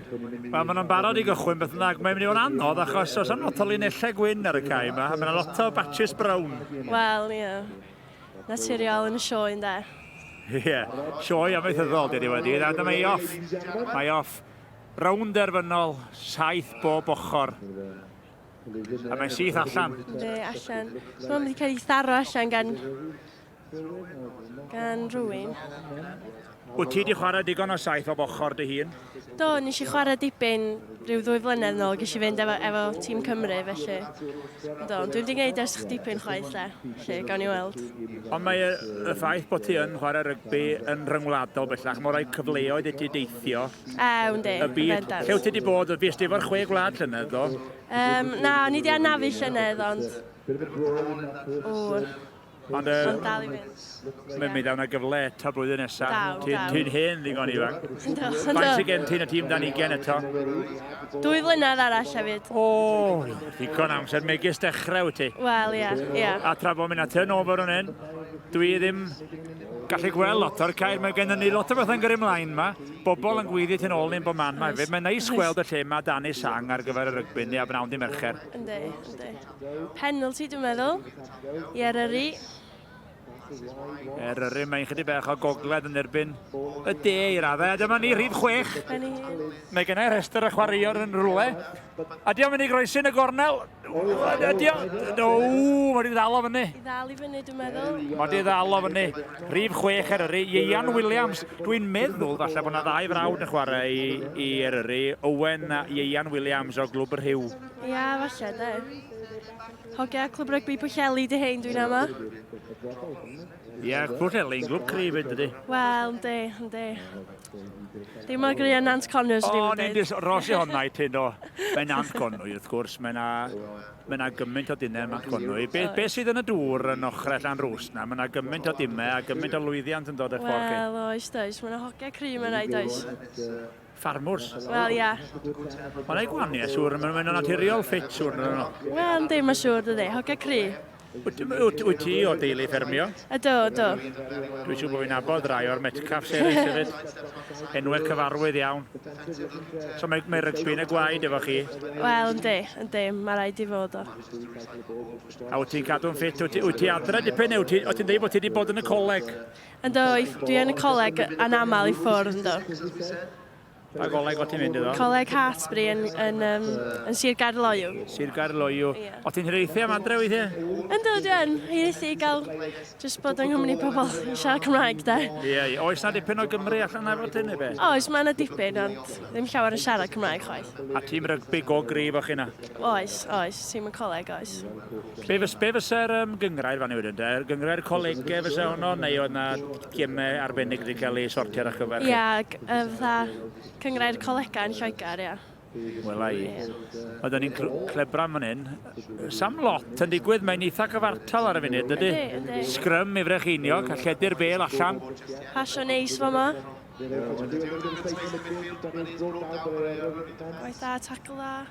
Wel, maen nhw'n barod I gychwyn beth yna, mae'n mynd I fod yn anodd achos os am lot o linellau gwyn ar y cae yma, a mae'n lot o batches brown. Wel, ie. Naturiol yn y sioe yn de. Ie, sioe amaethyddol dydi wedi, a dyma I off. Mae off. Rownd derfynol, 7 bob ochr. A mae'n syth allan. Ynddi, allan. So mae'n wedi cael ei tharo allan gan rhywun. Wyt ti wedi chwarae digon o 7 o ochr dy hun? Do, nes I chwarae dipyn rhyw 2 flynedd nôl, ges I fynd efo Tîm Cymru, felly. Do, dwi'n wedi gwneud ers dipyn chwaith lle, felly, gawn I weld. Ond mae y ffaith bod ti yn chwarae rygbi yn rhyngwladol bellach, mae rhaid cyfleoedd I ti deithio. Ynddi, y byd. Lle wyt ti wedi bod, fi ysdi efo'r 6 gwlad llynedd, do? Na, ni wedi anafu llynedd, ond... Ond dal I fynd. Mae'n mynd awn y gyfle eto blwyddyn nesaf. Ti'n hen ddigon ifanc. Ynddo. Faint sy'n gen ti'n y tîm dan 20 eto? 2 flynedd arall hefyd. O, ddigon amser megis dechrau wyt ti. Wel, ie. A tra bod mynd a turnover yn hyn, dwi ddim gallu gweld lot o'r cair. Mae gen ni lot o beth yn gyrru ymlaen yma. Bobl yn gweithio ti'n ôl ni'n bod man yma hefyd. Mae'n neis gweld y lle yma dan ei sang ar gyfer y rygbi ni a bnawn di mercher. Ynddi. Penalty dwi'n meddwl. I Eryri. Eryri, mae'n chydig bach o gogledd yn erbyn y de I raddau. Dyma ni, rhif 6. Mae gen i'r rhestr y chwaraewr yn rhywle. A diolch mynd I groesi'n y gornel. Mae di ddal o fyny. I ddal I fyny, dwi'n meddwl. Mae di ddal o fyny. Rhif 6 Eryri. Ian Williams. Dwi'n meddwl falle bod yna 2 frawd yn chwarae I Eryri. Owen a Ian Williams o Glwb yr Rhyw. Ia, falle, de. Hogia Clwb Rygbi Pwllheli di hein dwi'n ama. Ie, Pwllheli'n glwb cryf ydy. Wel, ynddi. Dim mor gry a Nant Connors O, ni'n rosi honna I tyn o. Mae Nant Conwy, wrth gwrs. Mae yna gymaint o dynau Nant Conwy. Be sydd yn y dŵr yn ochr allan rws na? Mae yna gymaint o dymau a gymaint o lwyddiant yn dod eich ffordd chi. Wel, oes. Mae yna hogia cryf yn rhaid, oes. Ffarmwrs? Wel, ia. Mae'n ei gwaniau, siwr. Mae'n naturiol ffit, siwr. Wel, ynddi, mae siwr, dydi. Hogia cryf. Wyt ti o deulu ffermio? Do. Dwi'n siŵr bod fi'n nabod rai o'r Metcalf series hefyd. Enwau cyfarwydd iawn. So mae rygbi'n y gwaed efo chi? Wel, ynddi. Mae rhaid I fod o. A wyt ti'n cadw'n ffit? Wyt ti adre dipyn? Wyt ti'n dweud bod ti wedi bod yn y coleg? Ynddo, dwi yn y coleg anamal I ffwrdd, ynddo. A goleg o ti'n mynd iddo? Coleg Hartsbury yn Sir Gaerloyw. Sir Gaerloyw. O ti'n hiraethu am adre weithiau? Ynddo, dwi'n hiraethu I gael jyst bod yng Nghymru pobl I siarad Cymraeg, de. Ie. Oes na dipyn o Gymru allan efo ti neu be? Oes, mae yna dipyn, ond ddim llawer yn siarad Cymraeg, chwaith. A tîm rygbi go grif o'ch yna? Oes, tîm y coleg, oes. Be fysa'r gyngrair fan I wedyn, de? Gyngrair colegau fysa hwnnw, neu oedd na gymau arbennig wedi cael ei sortio ar y chyfer chi? Ia, fatha cyngrair colega yn Lloegr, ia. Wel ai. Oedden ni'n clebra fan hyn. Sam lot yn digwydd, mae'n eitha cyfartal ar y funud, ydy? Ydy. Sgrym I Brycheiniog, a lledu'r bel allan. Pasio neis fo ma. Waith da, tacl da.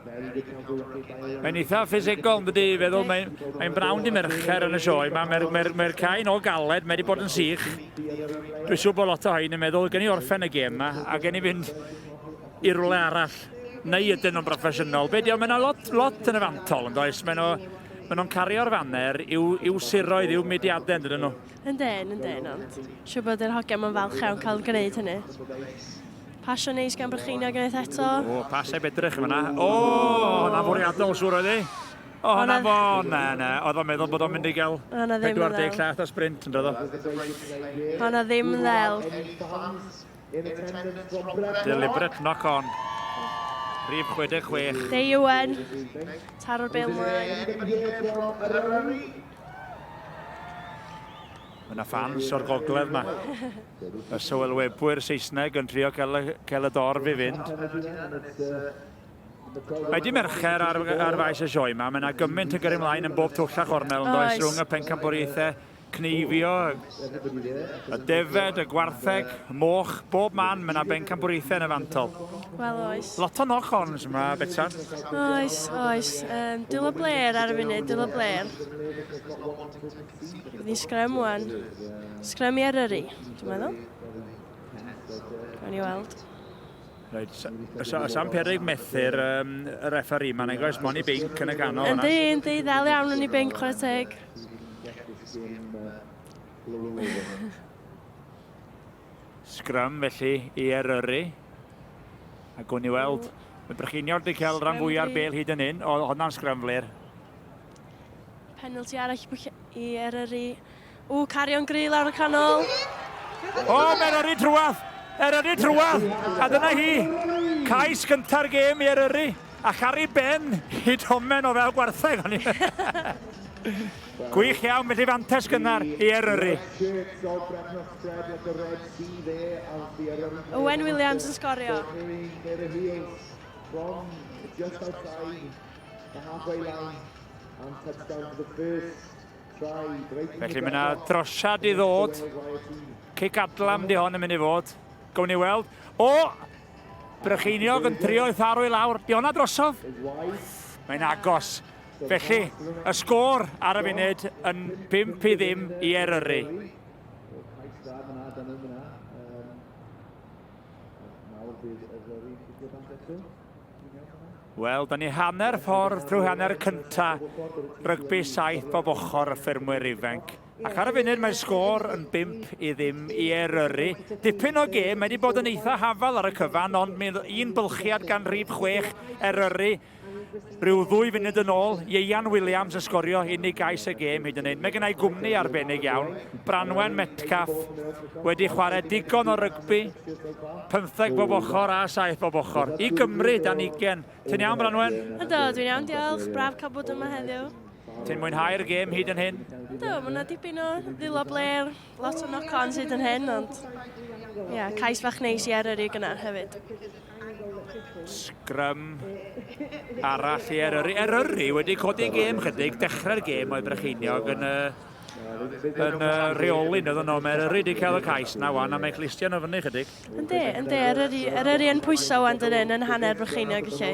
Mae'n eitha ffisigol, ydy, feddwl, mae'n brawn di mercher yn y sioe. Mae'r cain o galed, mae wedi bod yn sych. Dwi'n siŵr bod lot o hain yn meddwl, gen I orffen y gêm yma, a gen I fynd I rwle arall, neu ydyn nhw'n broffesiynol. Be diolch, mae yna lot yn y fantol, yn does? Mae nhw'n cario'r fanner i'w siroedd, i'w mediadau, ydyn nhw? Yndyn, ond. Siŵr bod yr hogia ma'n falch iawn cael gwneud hynny. Pasio neis gan Brycheiniog yn eto. O, pasau bedrych yma. O, hwnna fwriadol siŵr oedd I. O, hwnna fo, ne. Oedd o'n meddwl bod o'n mynd I gael 40 llaeth o sprint, yn dod o. Hwnna ddim yn ddel. Deliberate knock-on. Rhif 66. De Iwan. Taro'r bel mlaen. Mae yna ffans o'r gogledd yma. Y sylwebwyr Saesneg yn trio cael y dorf I fynd. Mae di mercher ar faes y sioe yma. Mae yna gymaint yn gyrru ymlaen yn bob twll a chornel yn does rhwng y pencampwriaethau, cneifio, y defed, y gwartheg, y moch, bob man mae yna bencampwriaethau yn y fantol. Wel, oes. Lot o knock-ons yma, Betsan. Oes. Dyl o bler ar y funud, dyl o bler. Fydd sgrym wan. Sgrym I Eryri, dwi'n meddwl. Gawn ni weld. Sam Perig methu'r referee ma'n egos Moni Bink yn y ganol. Yndi, ddel iawn yn ei Bink chwarae teg. Scrum felly i Eryri. A gwn i weld, mae Brycheiniog wedi cael rhan fwyaf bel hyd yn hyn, o hwnna'n scrum flir. Penalty arall i Eryri. Carion gri lawr y canol. Mae Eryri trwadd! Eryri trwadd! A dyna hi! Cais gynta'r gêm i Eryri. A chari ben hyd homen o fel gwartheg. Gwych iawn, felly fantes gynnar i Eryri. Owen Williams yn sgorio. Felly mae yna drosiad i ddod. Cic adlam di hon yn mynd i fod. Gawn ni weld. Brycheiniog yn trio i tharw i lawr. Di honna drosodd? Mae'n agos. Felly, y sgôr ar y funud yn 5-0 i Eryri. Wel, da ni hanner ffordd drwy hanner cynta rygbi 7 bob ochr y ffermwyr ifanc. Ac ar y funud mae'r sgôr yn 5-0 i Eryri. Dipyn o gêm, mae wedi bod yn eitha hafal ar y cyfan, ond mae un bylchiad gan rhif 6 Eryri. Rhyw 2 funud yn ôl, Ieian Williams yn sgorio unig gais y gêm hyd yn hyn. Mae gennau gwmni arbennig iawn. Branwen Metcalf wedi chwarae digon o rygbi, 15 bob ochr a 7 bob ochr. I Gymru dan 20. Ti'n iawn, Branwen? Ynddo, dwi'n iawn, diolch. Braf cael bod yma heddiw. Ti'n mwynhau'r gêm hyd yn hyn? Ynddo, mae yna dipyn o ddilo bler, lot o knock-ons hyd yn hyn, ond cais fach neis i Eryri gynnar hefyd. Scrum arall i Eryri. Eryri wedi codi gêm chydig, dechrau'r gêm oedd Brycheiniog yn reolyn oedd yno. Mae Eryri wedi cael y cais na wan a mae Clistian o fyny chydig. Yndi, Eryri yn pwyso wan dyn yn hanner Brycheiniog i lle.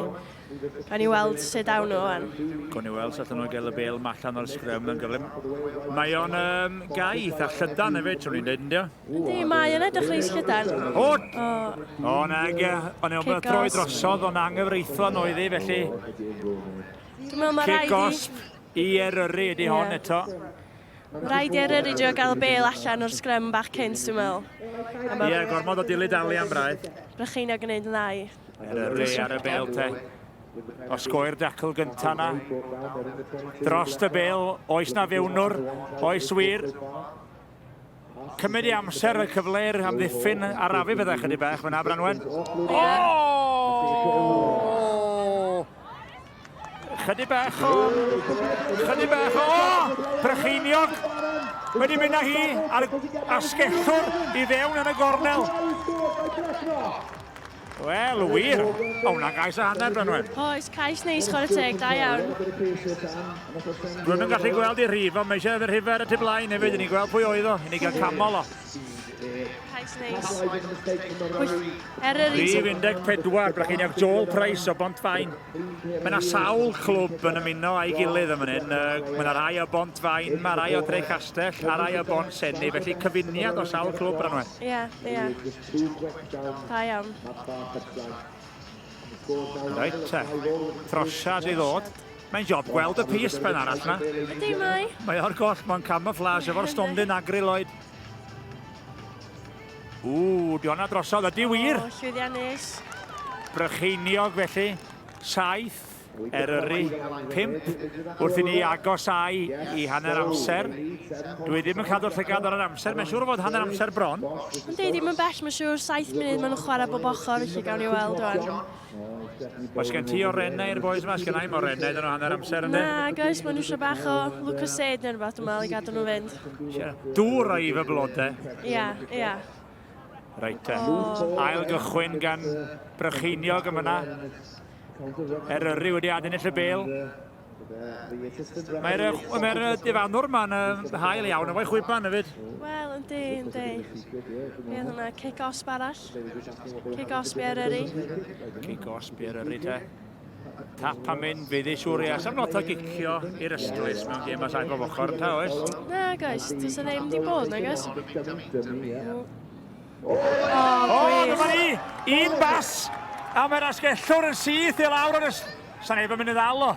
Gawn ni weld sut awn nhw wan. Gawn ni weld sut nhw'n gael y bel allan o'r sgrym yn gylym. Mae o'n gaeth a llydan hefyd, trwy'n ni'n dweud, ynddo? Yndi, mae yn edrych reis llydan. O'n troi drosodd, o'n anghyfreithlon oedd hi, felly... Cic osp i Eryri ydi hon eto. Rhaid i Eryri drio gael bel allan o'r sgrym bach cynt, dwi'n meddwl. Gormod o dilyd alian braidd. Brycheiniog yn neud yn ddau. Eryri ar y bel te. Osgoi'r dacl gynta na. Dros y bel, oes na fewnwr, oes wir. Cymryd i amser y cyfle'r amddiffyn arafu fydda chydig bach, fyna Branwen. Chydig bach o... Brycheiniog wedi mynd â hi ar asgellwr i fewn yn y gornel. Wel, wir. Hwna gais a hanner, Branwen. Oes, cais neis chwarae teg, da iawn. Rwy'n gallu gweld i rhif, ond mae eisiau yr hyfer y tu blaen hefyd. Ni'n gweld pwy oedd o, i ni gael camol o. Cais neis. Eryri. Rhif 14, Brycheiniog Joel Price o Bontfaen. Mae yna sawl clwb yn ymuno a'i gilydd yn fan hyn. Mae yna rai o Bontfaen, mae rai o Drei Castell, a rai o Bont Senni. Felly cyfuniad o sawl clwb, Branwen. Ie. Da iawn. Reit te, trosiad i ddod. Mae'n job gweld y pys pen arall na. Ydy mai. Mae o'r goll, mae'n camouflage efo'r stondyn agriloid. Di honna drosodd, ydi wir. Llwyddiannus. Brycheiniog felly, 7, Eryri 5, wrth i ni agosau i hanner amser. Dwi ddim yn cadw'r llygad ar yr amser, mae'n siŵr o fod hanner amser bron. Yndi, ddim yn bell, mae'n siŵr 7 munud maen nhw'n chwarae bob ochr, felly gawn ni weld rwan. Oes gen ti o rennau i'r boes yma, oes gen i'm o rennau dyn nhw hanner amser ynddi? Na, goes, maen nhw eisiau bach o Lucas Aid neu rhywbeth yma i gadw nhw fynd. Dŵr o i fy blodau. Ia. Reit te, ail gychwyn gan Brycheiniog yma yna. Eryri wedi adenill y bel. Mae'r difanwr ma'n hael iawn efo'i chwiban hefyd. Wel, yndi. Ie, hwnna, cic osp arall. Cic osp i Eryri. Cic osp i Eryri te. Tap am mynd, fydd i siŵr i as. Am lot o gicio i'r ystlys mewn gêm a 7 bob ochr, ta oes? Na, goes, dwi'n sy'n ddim di bod, na goes? Dyma ni! Un bas A mae'r asgellwr yn syth i lawr ar y... Sa'n neb yn mynd i ddal o.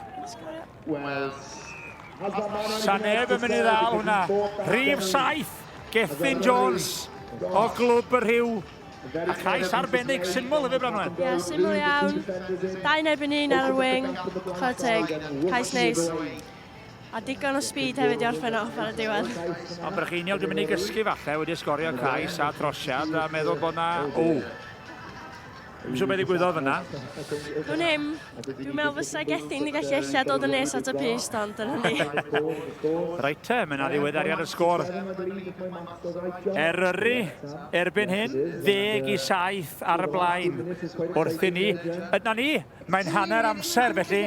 Sa'n neb yn mynd i ddal hwnna. Rhif 7, Gethin Jones o glwb y Rhyw. A cais arbennig syml yfyd Branwen. Ie, syml iawn. 2-1 ar y wing. Chwarae teg. Cais neis. A digon o speed hefyd i orffen off ar y diwedd. Ond Brycheiniog yn mynd i gysgu falle wedi sgorio cais a trosiad a meddwl bod na... O! Dwi'n siŵr beth ddigwyddodd yna. Dwi'n meddwl fysa Gethin i gallu eilla dod yn nes at y pist, ond dyna ni. Reit te, mae yna ddiweddariad y sgôr. Eryri, erbyn hyn, 10-7 ar y blaen. Wrth i ni, yna ni, mae'n hanner amser felly.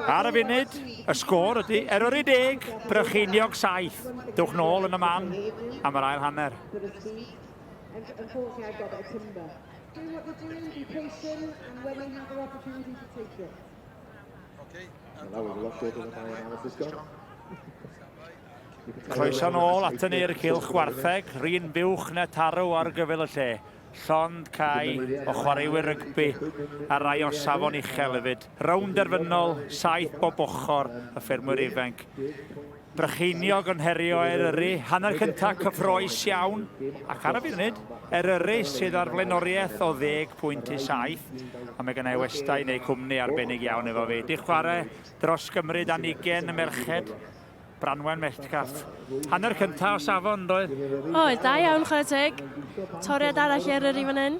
Ar y funud, y sgôr ydy Eryri 10, Brycheiniog 7. Dwch nôl yn y man am yr ail hanner. Do what you're doing, be patient, and when you have the opportunity to take it. Okay. That was a lot shorter than my analysis gone. Croeso nôl at yn i'r cylch gwartheg, rhin buwch na tarw ar gyfel y lle. Llond Cai o chwaraewyr rygbi a rai o safon uchel hefyd. Rownd derfynol, 7 bob ochr y ffermwyr ifanc. Brycheiniog yn herio Eryri, hanner cyntaf cyffroes iawn, ac ar y funud, Eryri sydd ar flaenoriaeth o 10.7, a mae gennau westau neu cwmni arbennig iawn efo fi. Di chwarae dros Gymru dan 20 y merched, Branwen Mellcath. Hanner cyntaf o safon, doedd? Oed, da iawn chwarae teg. Toriad arall i Eryri fan hyn.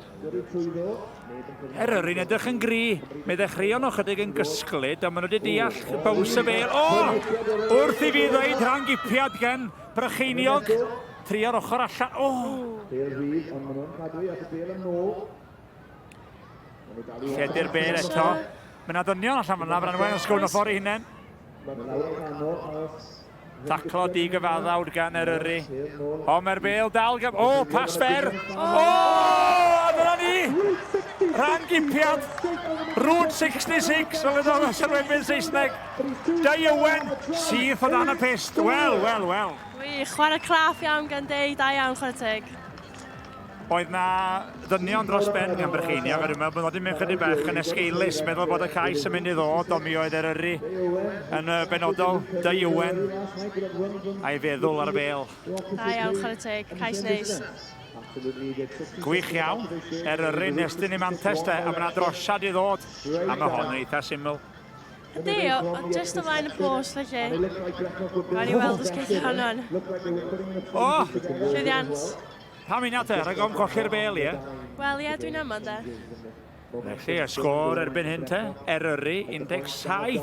Eryri'n edrych yn gri. Mae ddechreuon o chydig yn gysglyd, ond maen nhw wedi deall baws y bel. O! Wrth i fi ddweud rhan gipiad gen Brycheiniog. Trio'r ochr allan. O! Lledu'r bel eto. Mae yna ddynion allan fyna, Branwen yn sgwrn o ffordd i hunain. Taclo di-gyfaddawd gan Eryri. O, mae'r bel dal gyf... O, pas fer! O! Dyna ni! Rhan gipiad! Route 66, fel ydw yn sylwebyn Saesneg. Deiwen, syth o dan y pist. Wel. Wy, chwarae craff iawn gan Dei, da iawn chwarae teg. Oedd na ddynion dros ben gan Brycheiniog, a dwi'n meddwl bod wedi mynd chydig bach yn esgeilus, meddwl bod y cais yn mynd i ddod, ond mi oedd Eryri yn benodol, Deiwen, a'i feddwl ar y bel. Da iawn chwarae teg, cais neis. Gwych iawn, Eryri nestyn i Manchester, a mae yna drosiad i ddod, a mae hon yn eitha syml. Ydy, just o flaen y post, felly. Rhaid i weld ysgeithio hwnna'n. O! Llwyddiant. Pam un te, rhag ofn colli'r bel, ie? Wel, ie, dwi'n amod da. Felly, y sgôr erbyn hyn te, Eryri 17,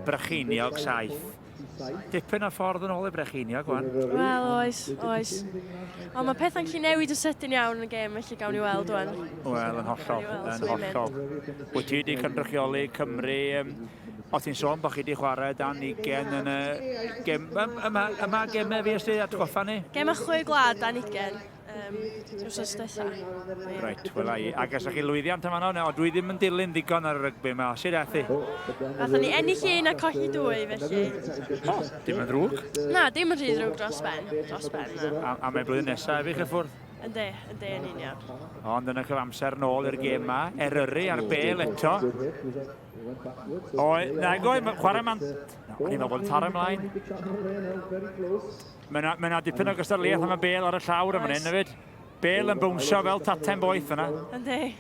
Brycheiniog 7. Dipyn o ffordd yn ôl i Brycheiniog, wan. Wel, oes. Ond mae pethau'n lli newid o sydyn iawn yn y gêm, felly gawn ni weld, wan. Wel, yn hollol. Wyt ti wedi cynrychioli Cymru, o ti'n sôn bod chi wedi chwarae dan 20 yn y gêm, yma gemau fi ysdi atgoffa ni? Gêm a chwe gwlad dan 20. Wsos dweitha. Reit, wel ai. Ac ys chi lwyddiant yma no, o dwi ddim yn dilyn ddigon ar y rygbi yma, sydd ethi? Gatho ni ennill un a colli 2, felly. O, dim yn drwg. Na, dim yn rhy drwg dros ben. Na. A mae blwyddyn nesaf efo chi ffwrdd? Ynddi, yn union. Ond yn y cyfamser nôl i'r gêm yma, Eryri ar bel eto. O, na, chwarae man... O'n i'n meddwl bod yn tar ymlaen. Mae yna dipyn o gystadleuaeth am y bel ar y llawr yma hyn hefyd. Bel yn bwnsio fel taten boeth yna. Ynddi.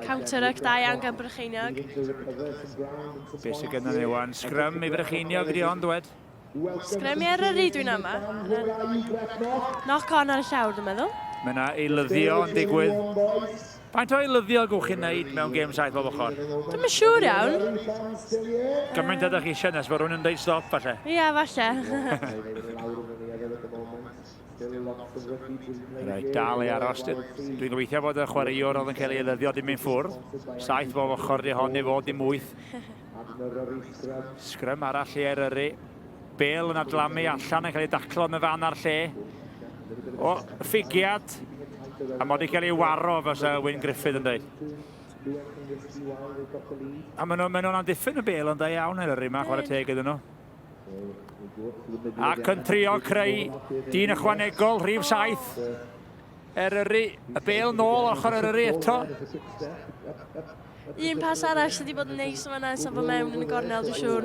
Counter-ug da iawn gan Brycheiniog. Be sydd gennym ni wan? Sgrym i Brycheiniog ydi ond dwed. Sgrym i Eryri dwi'n yma. Knock on ar y llawr, dwi'n meddwl. Mae yna eilyddio yn digwydd. Faint o eilyddio gwch chi'n neud mewn gêm 7 bob ochr? Dwi'n siŵr iawn. Gymaint ydych chi eisiau nes, bod rhywun yn deud stop falle? Ia, falle. Reit, dal ei aros. Dwi'n gobeithio bod y chwaraewr oedd yn cael ei eilyddio dim yn ffwrdd. 7 bob ochr di honni fod dim 8. Sgrym arall i Eryri. Bel yn adlamu allan yn cael ei daclo yn y fan ar lle. O, ffigiad. A mod i cael ei waro fes Wyn Griffith yn dweud. A maen nhw'n amddiffyn y bel yn da iawn Eryri yma, chwarae teg iddyn nhw. Ac yn trio creu dyn ychwanegol, rhif 7. Eryri, y bel nôl ochr Eryri eto. Un pas arall sydd wedi bod yn neis yma sef o mewn yn y gornel, dwi'n siŵr.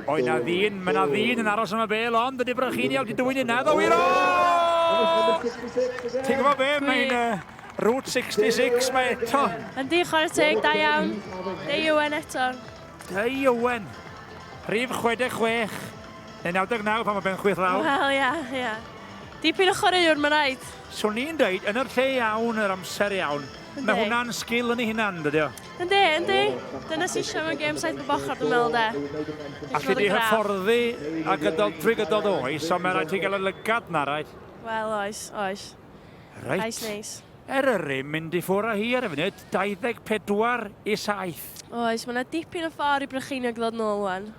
Mae na ddyn yn aros am y bel, ond ydy Brycheiniog wedi dwyn yna, ddo wir o! Ti'n gwybod be, mae'n Route 66 mae eto. Yndi, chwarae teg, da iawn. Sioe eto. Sioe. Rhif 66. Neu 99 pan mae ben chwyth law. Wel, ia. Dipyn o chwaraewr, mae'n rhaid. Swn i'n dweud, yn yr lle iawn, yr amser iawn, mae hwnna'n sgil yn ei hunan, dydy o? Yndi. Dyna sy'n eisiau mewn gêm saith bochor, dwi'n meddwl, de. Alli di hyfforddi a trwy gydol oes, ond mae'n rhaid ti gael y lygad na, rhaid? Wel, oes. Reit. Oes neis. Eryri mynd i ffwrdd â hi ar y funud, 24 i 7. Oes, mae yna dipyn o ffordd i Brycheiniog ddod nôl wan.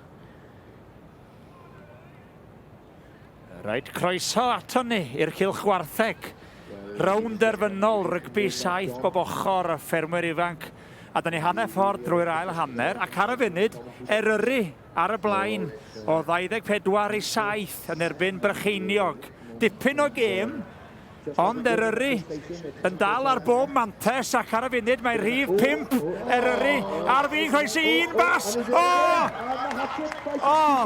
Reit, croeso ato ni i'r cylchwartheg. Rownd derfynol, rygbi 7 bob ochr a ffermwyr ifanc. A da ni hanner ffordd drwy'r ail hanner, ac ar y funud, Eryri ar y blaen o 24 i 7 yn erbyn Brycheiniog. Dipyn o gêm, ond Eryri yn dal ar bob mantes, ac ar y funud mae rhif 5 Eryri ar fi'n croesi un bas.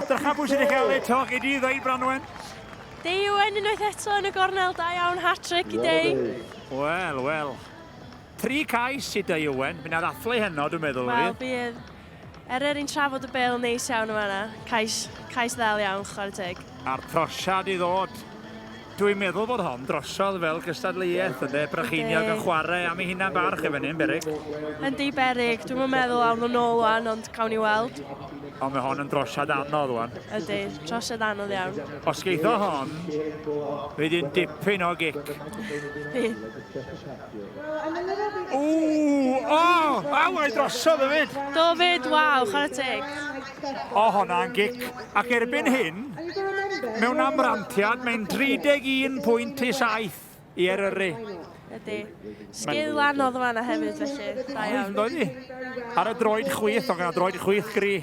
Drycha bwys i ni cael ei to, gyd i ddweud Branwen. Sioe unwaith eto yn y gornel, da iawn, hat-trick i Dei. Wel. 3 cais i Sioe, bydd na'r athlu heno, dwi'n meddwl. Wel, bydd. Eryri'n trafod y bel neis iawn yma. Cais ddel iawn, chwarae teg. A'r trosiad i ddod. Dwi'n meddwl bod hon drosodd fel gystadleuaeth, ynddo, Brycheiniog yn chwarae am ei hunan barch efo ni'n beryg. Yndi beryg, dwi'n meddwl am nhw'n ôl wan, ond cawn ni weld. Ond mae hon yn drosiad anodd wan. Ydy, drosiad anodd iawn. Os geitho hon, fydd hi'n dipyn o gic. Ai drosodd y fyd. Do fyd, waw, chwarae teg. O hwnna'n gic. Ac erbyn hyn, mewn amrantiad, mae'n 31 pwynt i 7 i Eryri. Ydy. Sgil anodd o fanna hefyd, felly. Da iawn. Doedd hi. Ar y droed chwyth, ond gan y droed chwyth gri.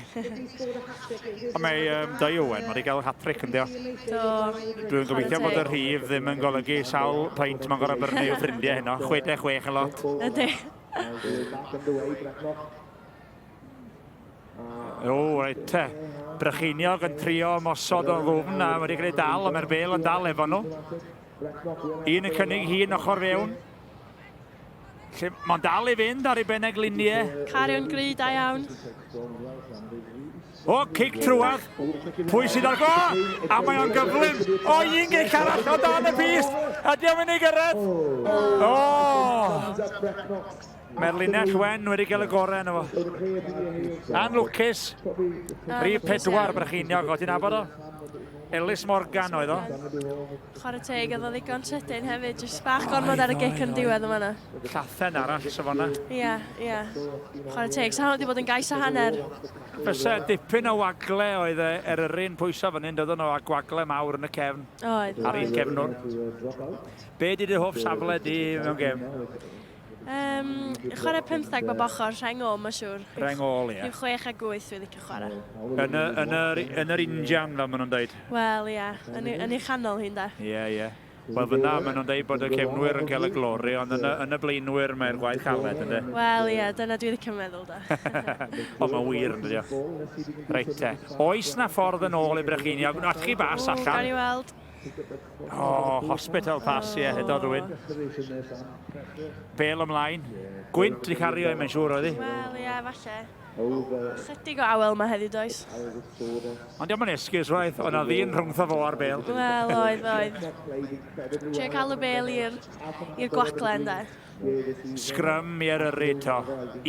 A mae Sioe, mae wedi cael hat-trick yn dio. Dwi'n gobeithio bod y rhif ddim yn golygu sawl peint mae'n gorau byrnu o ffrindiau heno. 66 y lot. Ydy. Reit te. Brycheiniog yn trio mosod o ddwfn a wedi gwneud dal, a mae'r bel yn dal efo nhw. Un yn cynnig hun ochr fewn. Mae'n dal i fynd ar ei beneg luniau. Carion gry, da iawn. Cic trwad. Pwy sydd ar go? A mae o'n gyflym. Un gic arall o dan y pist. A diolch yn ei gyrraedd. Mae'r linell wen wedi cael y gorau yna fo. An Lwcus. Rhif 4 Brycheiniog. O, ti'n nabod o? Ellis Morgan oedd o. Chwarae teg, oedd o ddigon sydyn hefyd. Jyst bach gormod ar y gic yn diwedd yma. Llathen arall sef o'na. Ia. Chwarae teg, sa'n wedi bod yn gais a hanner. Fysa dipyn o wagle oedd Eryri'n pwyso fan hyn, doedd nhw a gwagle mawr yn y cefn. Oedd. Ar un cefnwr. Be di dy hoff safle di mewn gem? Chwarae 15 bob ochr, rheng o, mae'n siŵr. Rheng ôl, ie. Rhyw 6 a 8 fi'n licio chwarae. Yn yr injan, fel maen nhw'n dweud. Wel, ia. Yn ei chanol hi'n da. Ie. Wel, fyna maen nhw'n dweud bod y cefnwyr yn cael y glori, ond yn y blaenwyr mae'r gwaith caled, ynddo? Wel, ia. Dyna dwi'n licio meddwl, da. O, mae'n wir, ynddo? Reit te. Oes na ffordd yn ôl i Brycheiniog? At chi bas allan? Gawn ni weld. Hospital pass, ie, hedo rhywun. Bel ymlaen. Gwynt i cario i, mae'n siŵr oedd hi. Wel, ie, falle. Chydig o awel mae heddi, does. Ond diolch yn esgus, roedd. O'na ddyn rhwngtho fo ar bel. Wel, oedd. Trio cael y bel i'r gwaclen, da. Sgrym i Eryri to.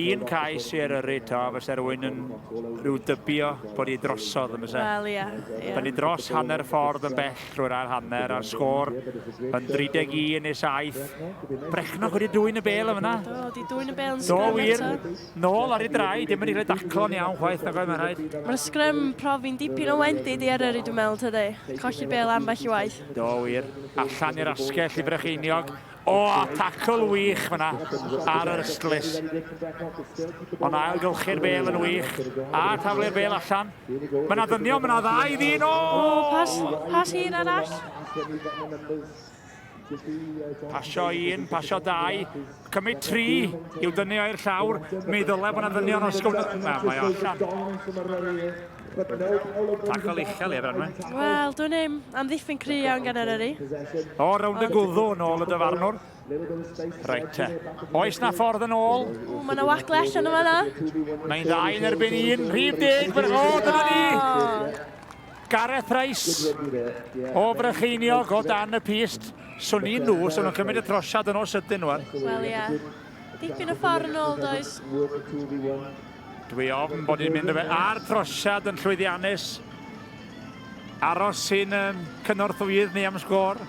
Un cais i Eryri to, fysa rhywun yn rhyw dybio bod i drosodd yn fysa. Wel, ia. Da ni dros hanner ffordd yn bell drwy'r ail hanner a'r sgôr yn 31 i 7. Brycheiniog wedi dwyn y bel yma. Do, di dwyn y bel yn Do sgrym wir. eto. Nôl ar ei drai, dim wedi gwneud daclon iawn chwaith na gwaith mae'n rhaid. Mae'r sgrym profi'n dipyn o wendid i Eryri, dwi'n meddwl, tydi. Colli'r bel ambell i waith. Do wir. Allan i'r asgell i Brycheiniog. Tacl wych fyna ar yr ystlys. Ond ailgylchu'r bel yn wych. A taflu'r bel allan. Mae na ddynion, mae na ddau ddyn. Pas hir arall. Pasio 1, pasio 2, cymryd 3 i'w dynnu o'r llawr. Mi ddyle bod yna ddynion os gwrdd. Mae allan. Tackle uchel i Efran. Wel, dwi'n ddim am ddiffyn cry iawn gan Eryri. O, rownd y gwddw yn ôl y dyfarnwr. Reit te. Oes na ffordd yn ôl? Mae yna wagle allan yma na. Mae'n 2 yn erbyn 1. Rhif 10. O, dyna ni! Gareth Rice o Brycheiniog o dan y pist. Swn i'n nhw, so nhw'n cymryd y trosiad yn o sydyn nhw. Wel, ia. Dipyn y ffordd yn ôl, does. Dwi ofn bod ni'n mynd ar trosiad yn llwyddiannus. Aros sy'n cynorthwydd ni am sgôr.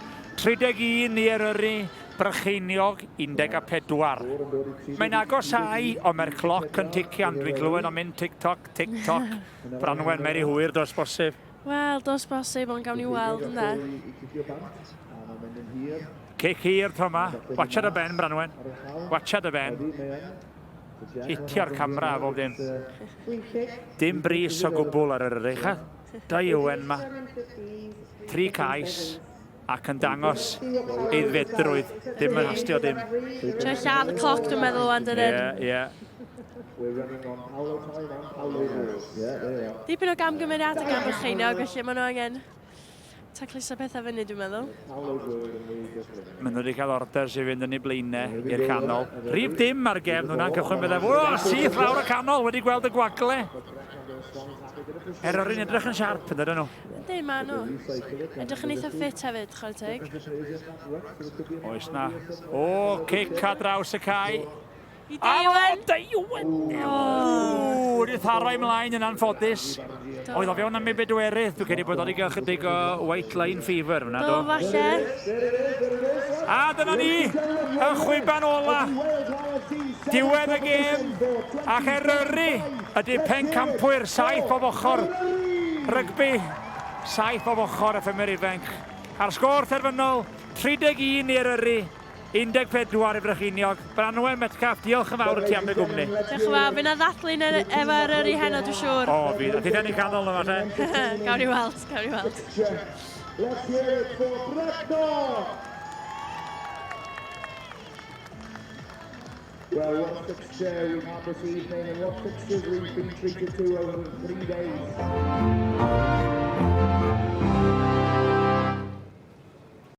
31 i Eryri, Brycheiniog 14. Mae'n agosau, ond mae'r cloc yn tician. Dwi'n clywed o'n mynd tic-toc, tic-toc. Branwen, Mary hwyr, dos bosib. Wel, dos bosib, ond gawn ni weld yna. Cic hir tro yma. Watchad y ben, Branwen. Watchad y ben. Hitio'r camera a bob dim. Dim bris o gwbl ar yr eich. Da Iwen yma. 3 cais ac yn dangos eiddfedrwydd. Dim yn hastio dim. Tre lladd y cloc, dwi'n meddwl, wan dyn. Ie. Dipyn o gamgymeriad gan Brycheiniog, felly maen nhw angen taclus o pethau fyny, dwi'n meddwl. Maen nhw wedi cael orders i fynd yn ei blaenau i'r canol. Rhif dim ar gefn hwnna'n cychwyn meddwl, o, syth lawr y canol, wedi gweld y gwagle. Eryri'n edrych yn siarp, ydyn nhw. Ydy, maen nhw. Edrych yn eitha ffit hefyd, chwarae teg. Oes na. O, cic a draws y cae. I Deiwen! Deiwen! Wedi tharo i mlaen yn anffodus. Oedd o fewn am ei bedwerydd. Dwi'n credu bod wedi cael chydig o white line fever. Do, falle. A dyna ni! Y chwiban ola. Diwedd y gêm. Ac Eryri ydy pencampwyr 7 o Ochr Rygbi. 7 o Ochr ephemer ifanc. A'r sgôr terfynol, 31 i Eryri. 14 i Brycheiniog. Branwen Metcalf, diolch yn fawr ti am y gwmni. Diolch yn fawr, fydd na ddathlu'n efo Eryri heno, dwi'n siŵr. O, fydd. A ti dden i canol yma, te? Gawn ni weld, gawn ni weld. Let's hear it for Brycheiniog! Well, what fixture we have this evening and what fixtures we've been treated to over 3 days.